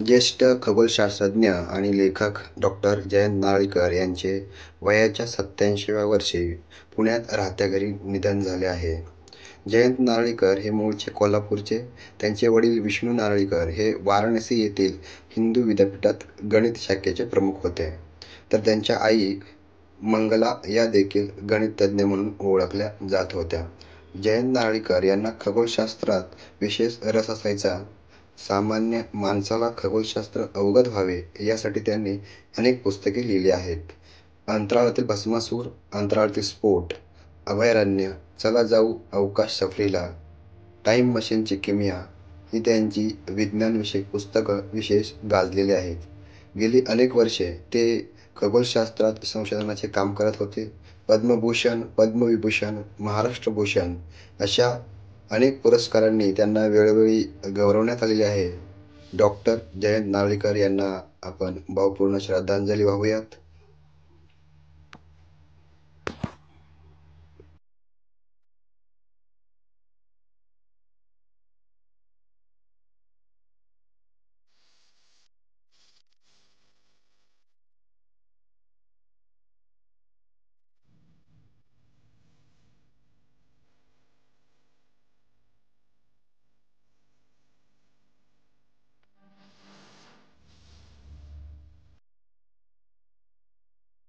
ज्येष्ठ खगोलशास्त्रज्ञ आणि लेखक डॉक्टर जयंत नारळीकर यांचे वयाच्या 87व्या वर्षी पुण्यात राहत्या घरी निधन झाले आहे. जयंत नारळीकर हे मूळचे कोल्हापूरचे. त्यांचे वडील विष्णू नारळीकर हे वाराणसी येथील हिंदू विद्यापीठात गणित शाखेचे प्रमुख होते. तर त्यांच्या आई मंगला या देखील गणितज्ञ म्हणून ओळखल्या जात होत्या. जयंत नारळीकर यांना खगोलशास्त्रात विशेष रस असायचा. सामान्य माणसाला खगोलशास्त्र अवगत व्हावे यासाठी त्यांनी अनेक पुस्तके लिहिली आहेत. अंतराळातील भस्मासूर, अंतराळातील स्फोट, अभयारण्य, चला जाऊ अवकाश सफरीला, टाइम मशीनची किमया ही त्यांची विज्ञानविषयक पुस्तकं विशेष गाजलेली आहेत. गेली अनेक वर्षे ते खगोलशास्त्रात संशोधनाचे काम करत होते. पद्मभूषण, पद्मविभूषण, महाराष्ट्र भूषण अशा अनेक पुरस्कारांनी त्यांना वेळोवेळी गौरवण्यात आलेले आहे. डॉक्टर जयंत नारळीकर यांना आपण भावपूर्ण श्रद्धांजली वाहूयात.